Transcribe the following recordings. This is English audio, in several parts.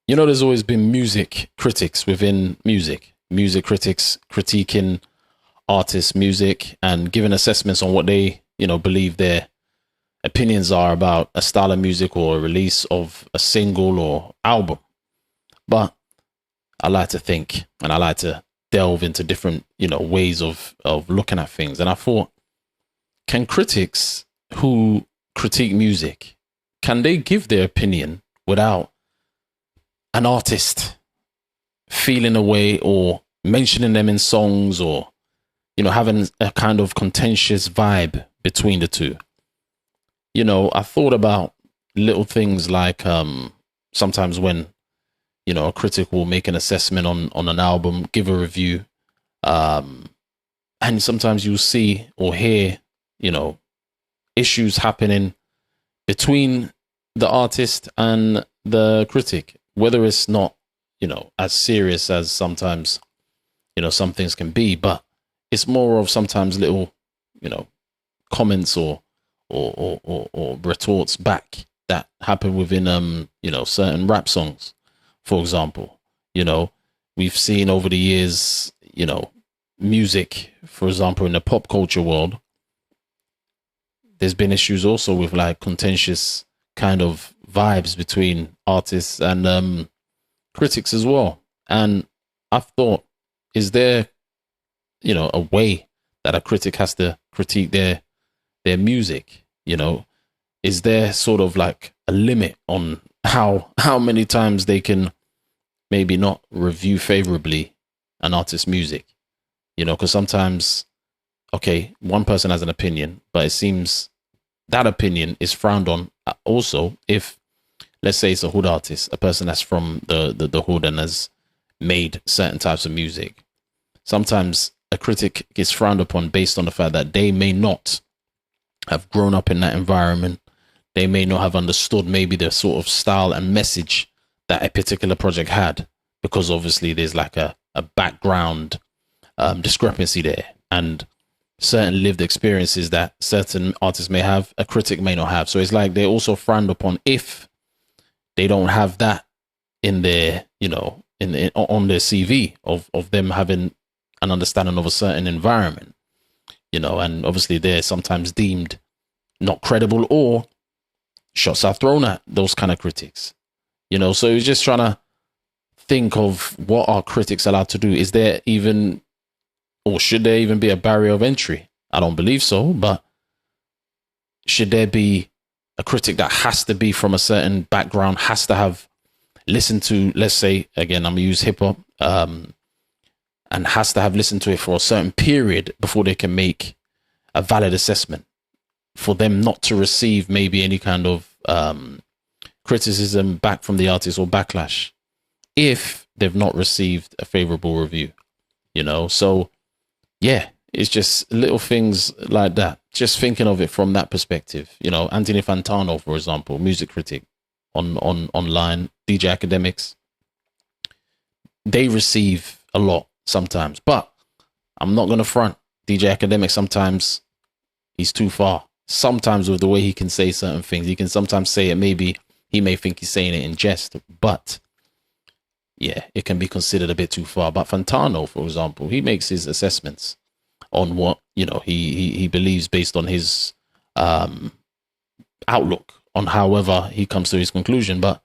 There's always been music critics within music critics critiquing artists' music and giving assessments on what they, believe their opinions are about a style of music or a release of a single or album. But I like to think and I like to delve into different, ways of looking at things. And I thought, can critics who critique music, can they give their opinion without an artist feeling a way or mentioning them in songs or, having a kind of contentious vibe between the two? I thought about little things like sometimes when, a critic will make an assessment on an album, give a review, um, and sometimes you'll see or hear, you know, issues happening between the artist and the critic, whether it's not, as serious as sometimes, some things can be, but it's more of sometimes little, you know, comments or retorts back that happen within certain rap songs, for example. you know we've seen over the years, music, for example, in the pop culture world, there's been issues also with like contentious kind of vibes between artists and critics as well. And I've thought, is there, a way that a critic has to critique their music? Is there sort of like a limit on how many times they can maybe not review favorably an artist's music? Because sometimes, okay, one person has an opinion, but it seems that opinion is frowned on also if, let's say, it's a hood artist, a person that's from the hood and has made certain types of music. Sometimes a critic is frowned upon based on the fact that they may not have grown up in that environment. They may not have understood maybe the sort of style and message that a particular project had, because obviously there's like a background discrepancy there, and certain lived experiences that certain artists may have, a critic may not have. So it's like they're also frowned upon if they don't have that in their, on their CV of them having an understanding of a certain environment, and obviously they're sometimes deemed not credible, or shots are thrown at those kind of critics. So it's just trying to think of what are critics allowed to do. Is there even, or should there even be a barrier of entry? I don't believe so, but should there be a critic that has to be from a certain background, has to have listened to, let's say, again, I'm gonna use hip hop, and has to have listened to it for a certain period before they can make a valid assessment, for them not to receive maybe any kind of criticism back from the artist or backlash if they've not received a favorable review? So yeah, it's just little things like that. Just thinking of it from that perspective. Anthony Fantano, for example, music critic on online, DJ Academics, they receive a lot sometimes, but I'm not gonna front. DJ Academics, sometimes he's too far. Sometimes with the way he can say certain things, he can sometimes say it, maybe he may think he's saying it in jest, but yeah, it can be considered a bit too far. But Fantano, for example, he makes his assessments on what, he believes based on his outlook on however he comes to his conclusion, but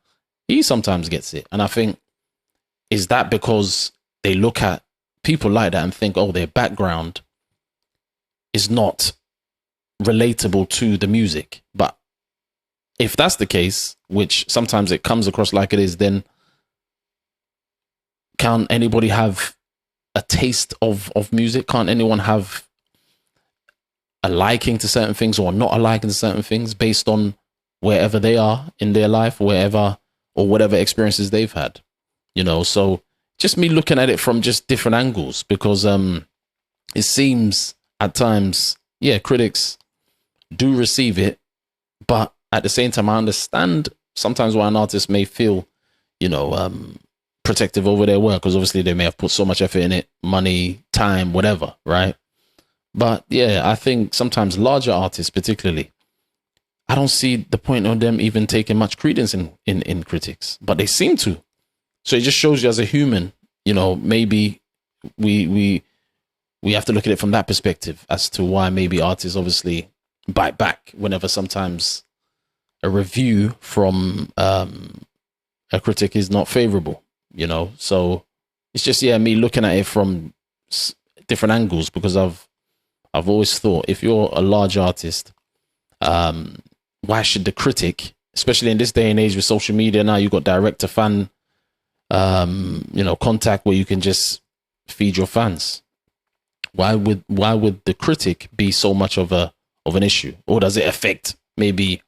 he sometimes gets it. And I think, is that because they look at people like that and think, oh, their background is not relatable to the music? But if that's the case, which sometimes it comes across like it is, then can anybody have a taste of music? Can't anyone have a liking to certain things or not a liking to certain things based on wherever they are in their life, wherever or whatever experiences they've had? So just me looking at it from just different angles, because it seems at times, yeah, critics do receive it, but at the same time, I understand sometimes why an artist may feel, protective over their work, because obviously they may have put so much effort in it, money, time, whatever, right? But yeah, I think sometimes larger artists, particularly, I don't see the point of them even taking much credence in critics, but they seem to. So it just shows you as a human, you know, maybe we have to look at it from that perspective as to why maybe artists obviously bite back whenever sometimes a review from a critic is not favorable, you know. So it's just, yeah, me looking at it from different angles, because I've always thought, if you're a large artist, why should the critic, especially in this day and age with social media now, you've got direct to fan you know, contact where you can just feed your fans. Why would the critic be so much of an issue? Or does it affect maybe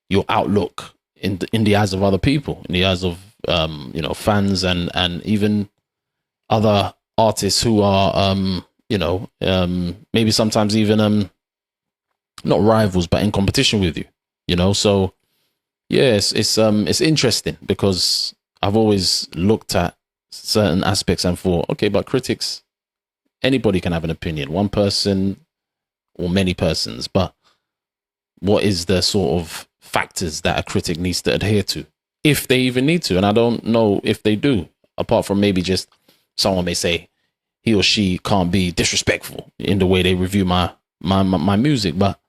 your outlook in the eyes of other people, in the eyes of you know, fans and even other artists who are you know, maybe sometimes even not rivals but in competition with you, you know? So yes, it's interesting, because I've always looked at certain aspects and thought, okay, but critics, anybody can have an opinion, one person or many persons, but what is the sort of factors that a critic needs to adhere to, if they even need to? And I don't know if they do, apart from maybe just someone may say he or she can't be disrespectful in the way they review my music, but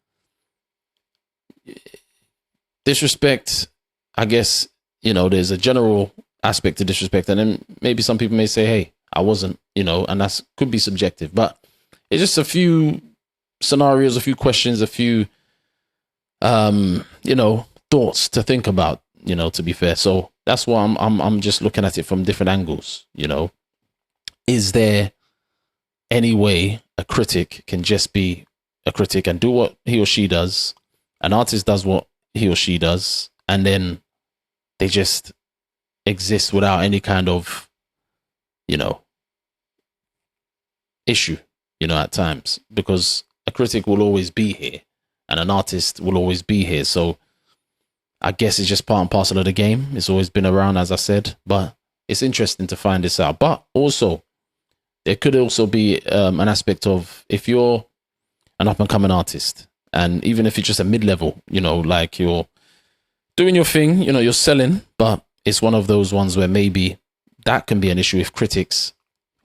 disrespect, I guess, you know, there's a general aspect to disrespect, and then maybe some people may say, hey, I wasn't, you know, and that's could be subjective, but it's just a few scenarios, a few questions, a few you know, thoughts to think about, you know, to be fair. So that's why I'm just looking at it from different angles, you know. Is there any way a critic can just be a critic and do what he or she does, an artist does what he or she does, and then they just exist without any kind of, you know, issue, you know, at times? Because a critic will always be here and an artist will always be here. So I guess it's just part and parcel of the game. It's always been around, as I said, but it's interesting to find this out. But also, there could also be an aspect of, if you're an up and coming artist, and even if you're just a mid-level, you know, like you're doing your thing, you know, you're selling, but it's one of those ones where maybe that can be an issue if critics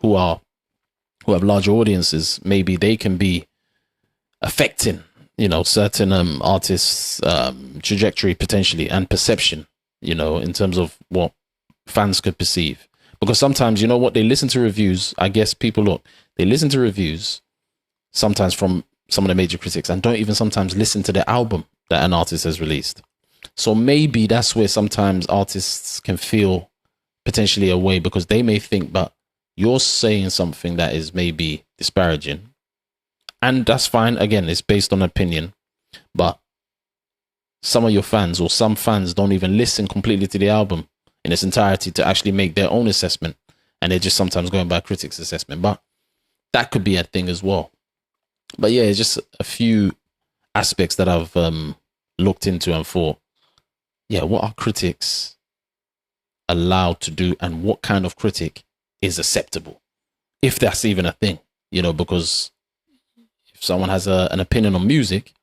who have larger audiences, maybe they can be affecting, you know, certain artists' trajectory potentially and perception, you know, in terms of what fans could perceive. Because sometimes, you know what, they listen to reviews. I guess people they listen to reviews sometimes from some of the major critics and don't even sometimes listen to the album that an artist has released. So maybe that's where sometimes artists can feel potentially away, because they may think, but you're saying something that is maybe disparaging. And that's fine. Again, it's based on opinion. But some of your fans, or some fans, don't even listen completely to the album in its entirety to actually make their own assessment. And they're just sometimes going by critics' assessment. But that could be a thing as well. But yeah, it's just a few aspects that I've looked into and thought, yeah, what are critics allowed to do, and what kind of critic is acceptable, if that's even a thing, you know? Because if someone has an opinion on music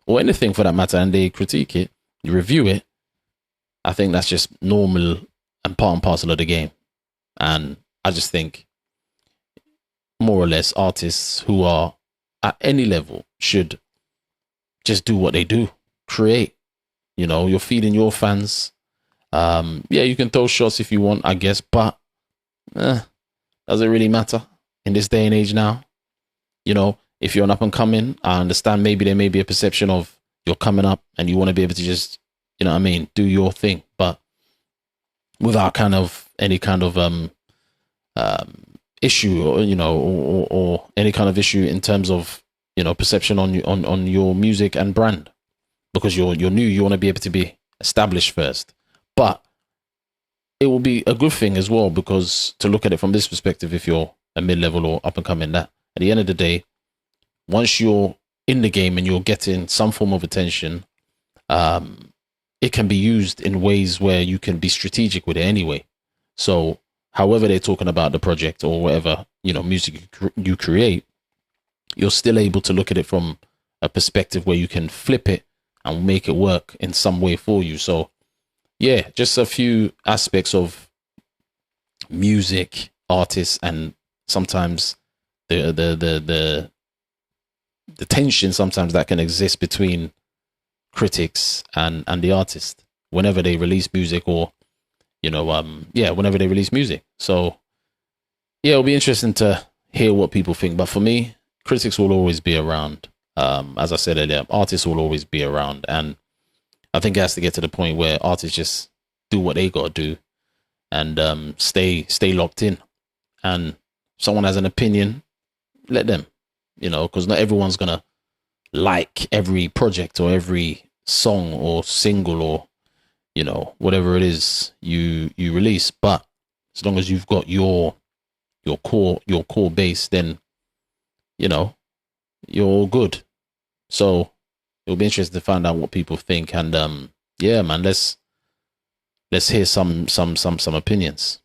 or anything for that matter, and they critique it, you review it, I think that's just normal and part and parcel of the game. And I just think, more or less, artists who are at any level should just do what they do, create. You know, you're feeding your fans. Yeah, you can throw shots if you want, I guess, but does it really matter in this day and age now? You know, if you're an up and coming, I understand maybe there may be a perception of you're coming up and you want to be able to just, you know what I mean, do your thing, but without kind of any kind of issue, or, you know, or any kind of issue in terms of, you know, perception on your music and brand. Because you're new, you want to be able to be established first. But it will be a good thing as well, because to look at it from this perspective, if you're a mid-level or up and coming, that at the end of the day, once you're in the game and you're getting some form of attention, it can be used in ways where you can be strategic with it anyway. So however they're talking about the project or whatever, you know, music you create, you're still able to look at it from a perspective where you can flip it and make it work in some way for you. So yeah, just a few aspects of music artists, and sometimes the tension sometimes that can exist between critics and the artist whenever they release music, or whenever they release music. So yeah, it'll be interesting to hear what people think. But for me, critics will always be around. As I said earlier, artists will always be around, and I think it has to get to the point where artists just do what they gotta do and stay locked in. And if someone has an opinion, let them, because not everyone's gonna like every project or every song or single or whatever it is you release. But as long as you've got your core base, then you're all good. So it'll be interesting to find out what people think. And yeah, man, let's hear some opinions.